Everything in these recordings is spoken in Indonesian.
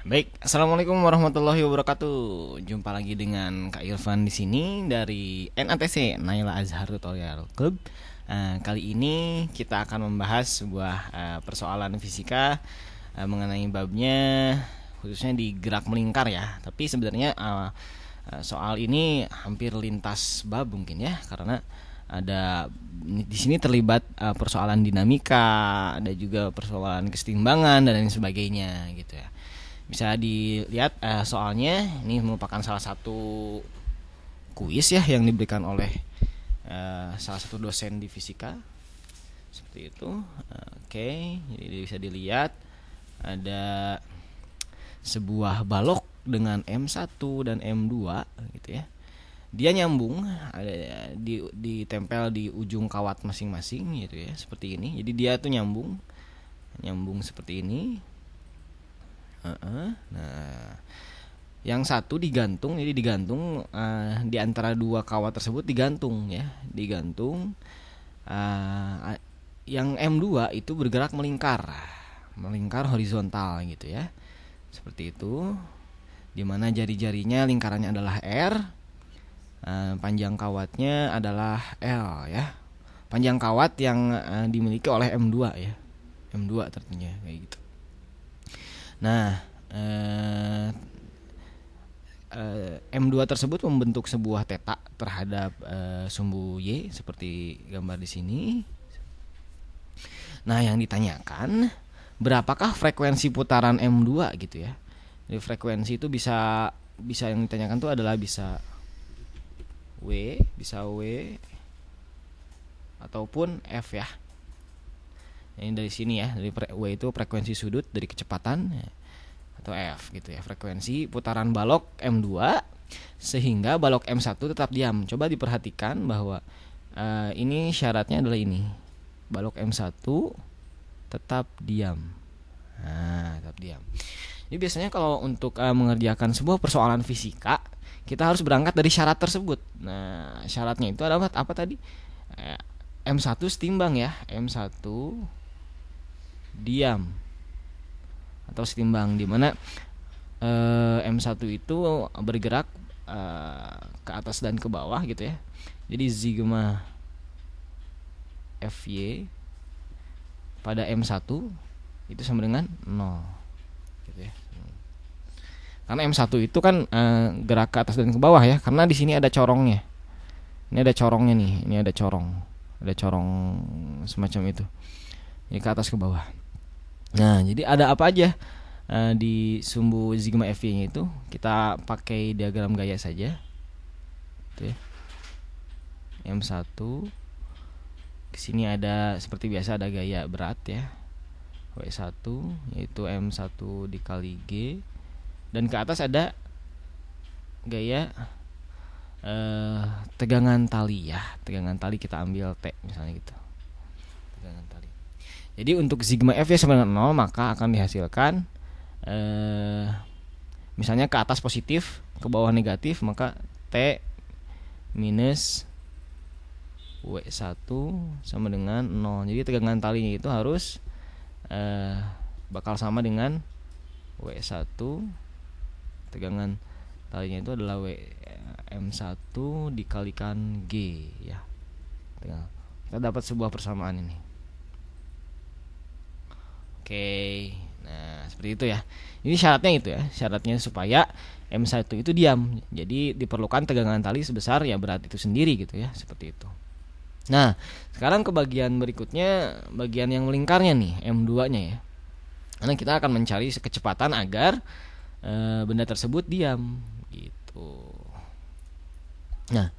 Baik, assalamualaikum warahmatullahi wabarakatuh. Jumpa lagi dengan Kak Irfan di sini dari NATC Naila Azhar Tutorial Club. Kali ini kita akan membahas sebuah persoalan fisika mengenai babnya khususnya di gerak melingkar ya. Tapi sebenarnya soal ini hampir lintas bab mungkin ya, karena ada di sini terlibat persoalan dinamika, ada juga persoalan kesetimbangan dan lain sebagainya gitu ya. Bisa dilihat soalnya ini merupakan salah satu kuis ya yang diberikan oleh salah satu dosen di fisika seperti itu. Oke, jadi bisa dilihat ada sebuah balok dengan M1 dan M2 gitu ya. Dia nyambung, ada ditempel di ujung kawat masing-masing gitu ya, seperti ini. Jadi dia tuh nyambung seperti ini. Nah, yang satu digantung, jadi digantung di antara dua kawat tersebut digantung ya, digantung. Yang M2 itu bergerak melingkar horizontal gitu ya, seperti itu. Dimana jari-jarinya lingkarannya adalah R, panjang kawatnya adalah L ya. Panjang kawat yang dimiliki oleh M2 ya, M2 tentunya kayak gitu. Nah, M2 tersebut membentuk sebuah teta terhadap sumbu Y seperti gambar di sini. Nah, yang ditanyakan berapakah frekuensi putaran M2 gitu ya. Jadi frekuensi itu bisa yang ditanyakan tuh adalah bisa W ataupun F ya. Ini dari sini ya, dari W itu frekuensi sudut dari kecepatan atau F gitu ya, frekuensi putaran balok M2 sehingga balok M1 tetap diam. Coba diperhatikan bahwa ini syaratnya adalah ini, balok M1 tetap diam. Nah, tetap diam. Jadi biasanya kalau untuk mengerjakan sebuah persoalan fisika, kita harus berangkat dari syarat tersebut. Nah, syaratnya itu adalah apa tadi? M1 setimbang ya, M1 diam atau setimbang, di mana M1 itu bergerak ke atas dan ke bawah gitu ya. Jadi sigma Fy pada M1 itu sama dengan 0 gitu ya. Karena M1 itu kan gerak ke atas dan ke bawah ya, karena di sini ada corongnya. Ini ada corongnya nih, ini ada corong semacam itu. Ini ke atas ke bawah. Nah, jadi ada apa aja di sumbu sigma Fy-nya itu? Kita pakai diagram gaya saja. Tuh ya. M1 di sini ada seperti biasa ada gaya berat ya. W1 yaitu M1 dikali G, dan ke atas ada gaya tegangan tali ya. Tegangan tali kita ambil T misalnya gitu. Tegangan tali. Jadi untuk sigma F sama dengan 0, maka akan dihasilkan misalnya ke atas positif, ke bawah negatif, maka T minus W1 sama dengan 0. Jadi tegangan talinya itu harus bakal sama dengan W1. Tegangan talinya itu adalah M1 dikalikan G ya. Kita dapat sebuah persamaan ini. Oke, nah seperti itu ya. Ini syaratnya itu ya, syaratnya supaya M1 itu diam. Jadi diperlukan tegangan tali sebesar ya berat itu sendiri gitu ya, seperti itu. Nah, sekarang ke bagian berikutnya, bagian yang melingkarnya nih, M2-nya ya. Karena kita akan mencari kecepatan agar benda tersebut diam gitu. Nah,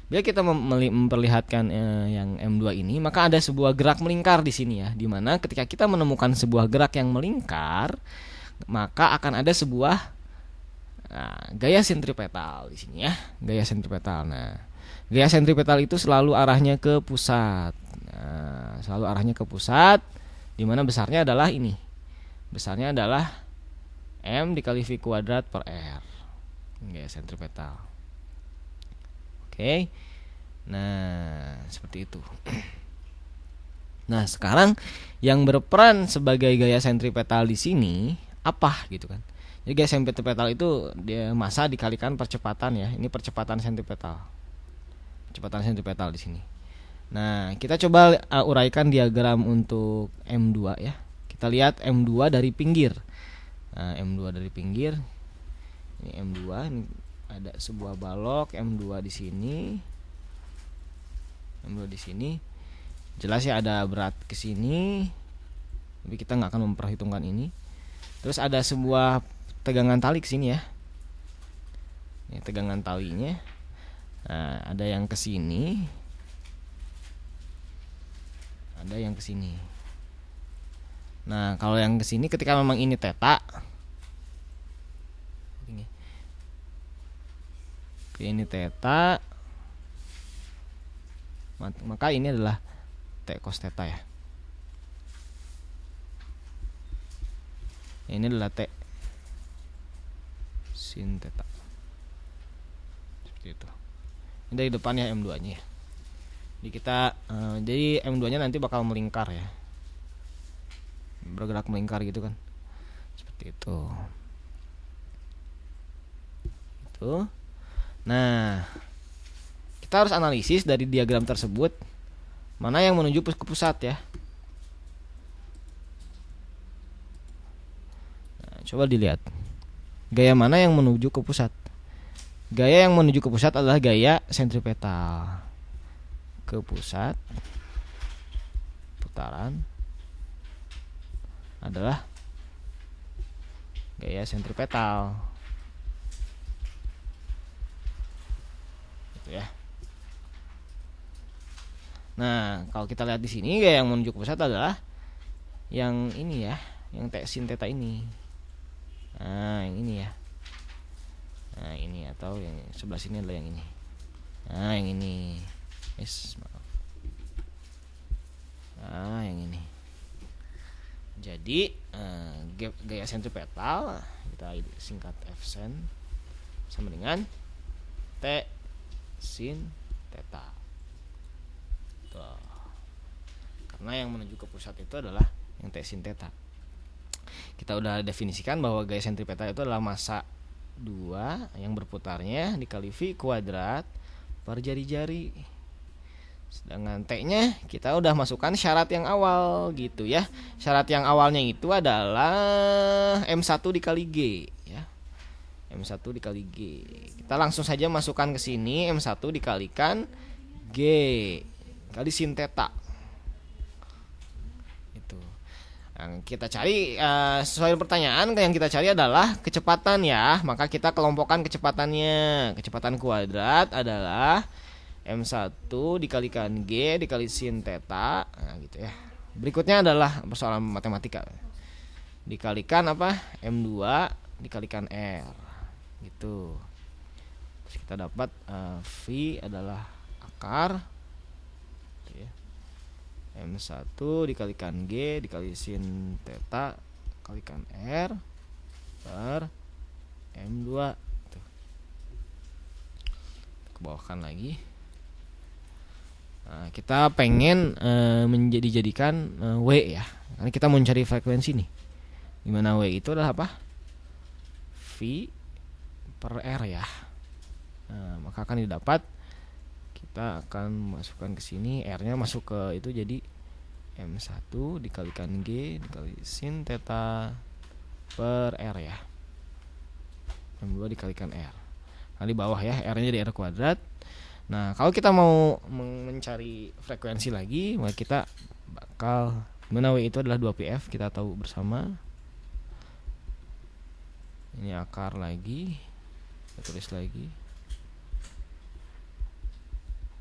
bila kita memperlihatkan yang M2 ini, maka ada sebuah gerak melingkar di sini ya, dimana ketika kita menemukan sebuah gerak yang melingkar, maka akan ada sebuah gaya sentripetal di sini ya, gaya sentripetal. Nah, gaya sentripetal itu selalu arahnya ke pusat. Nah, selalu arahnya ke pusat, dimana besarnya adalah ini, besarnya adalah M dikali V kuadrat per R, gaya sentripetal. Oke. Nah, seperti itu. Nah, sekarang yang berperan sebagai gaya sentripetal di sini apa gitu kan. Jadi gaya sentripetal itu dia massa dikalikan percepatan ya. Ini percepatan sentripetal. Percepatan sentripetal di sini. Nah, kita coba uraikan diagram untuk M2 ya. Kita lihat M2 dari pinggir. Nah, M2 dari pinggir. Ini M2, ini ada sebuah balok M2 di sini. M2 di sini. Jelas ya ada berat ke sini. Tapi kita nggak akan memperhitungkan ini. Terus ada sebuah tegangan tali ke sini ya. Ini tegangan talinya. Nah, ada yang ke sini. Ada yang ke sini. Nah, kalau yang ke sini ketika memang ini theta. Ini theta. Maka ini adalah T cos theta ya. Ini adalah T sin theta. Seperti itu. Ini dari depannya M2-nya ya. Jadi kita jadi M2-nya nanti bakal melingkar ya. Bergerak melingkar gitu kan. Seperti itu. Itu. Nah, kita harus analisis dari diagram tersebut mana yang menuju ke pusat ya. Nah, coba dilihat. Gaya mana yang menuju ke pusat? Gaya yang menuju ke pusat adalah gaya sentripetal. Ke pusat putaran adalah gaya sentripetal. Gitu ya. Nah, kalau kita lihat di sini gaya yang menuju ke pusat adalah yang ini ya, yang T sin theta ini. Nah, yang ini ya. Nah, ini atau yang sebelah sini adalah yang ini. Nah, yang ini. Yes, maaf. Nah, yang ini. Jadi, gaya sentripetal kita singkat F sen sama dengan T sin theta. Karena yang menuju ke pusat itu adalah yang T sin theta. Kita udah definisikan bahwa gaya sentripetal itu adalah massa 2 yang berputarnya dikali V kuadrat per jari-jari. Sedangkan T-nya kita udah masukkan syarat yang awal gitu ya. Syarat yang awalnya itu adalah M1 dikali G ya. M1 dikali G. Kita langsung saja masukkan ke sini M1 dikalikan G kali sin theta. Itu. Yang kita cari sesuai pertanyaan yang kita cari adalah kecepatan ya. Maka kita kelompokkan kecepatannya. Kecepatan kuadrat adalah M1 dikalikan G dikali sin theta. Nah, gitu ya. Berikutnya adalah persoalan matematika. Dikalikan apa? M2 dikalikan R. Gitu. Terus kita dapat V adalah akar M1 dikalikan G dikali sin theta kalikan R per M2. Tuh. Ke bawahkan lagi. Nah, kita pengen menjadikan W ya. Karena kita mau mencari frekuensi nih. Dimana W itu adalah apa? V per R ya. Nah, maka akan didapat kita akan masukkan ke sini R-nya masuk ke itu jadi M1 dikalikan G dikali sin theta per R ya. M2 dikalikan R. Nah, di bawah ya R-nya jadi R kuadrat. Nah, kalau kita mau mencari frekuensi lagi, maka kita bakal mana W itu adalah 2PF, kita tahu bersama. Ini akar lagi. Kita tulis lagi.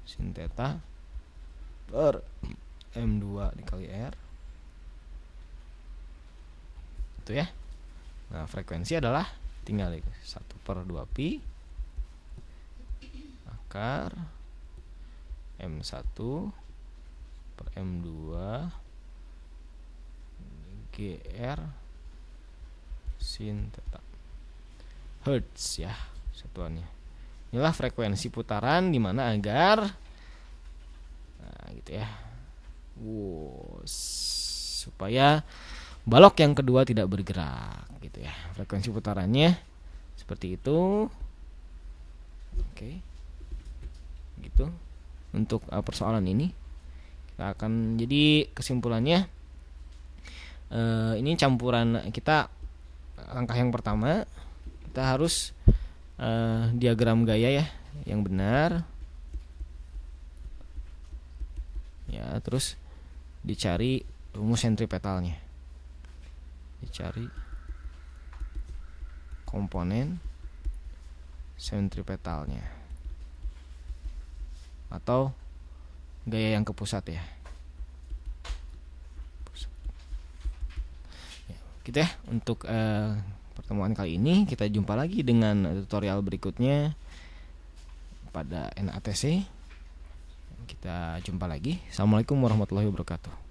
Sin theta per M2 dikali R. Itu ya. Nah, frekuensi adalah tinggal 1/2pi akar M1 per M2 GR sin theta. Hertz ya satuannya. Inilah frekuensi putaran di mana agar gitu ya. supaya balok yang kedua tidak bergerak gitu ya. Frekuensi putarannya seperti itu. Oke. Gitu. Untuk persoalan ini kita akan, jadi kesimpulannya ini campuran kita. Langkah yang pertama kita harus diagram gaya ya yang benar ya, terus dicari rumus sentripetalnya, dicari komponen sentripetalnya atau gaya yang ke pusat ya. Gitu ya untuk pertemuan kali ini. Kita jumpa lagi dengan tutorial berikutnya pada NATC. Kita jumpa lagi. Assalamualaikum warahmatullahi wabarakatuh.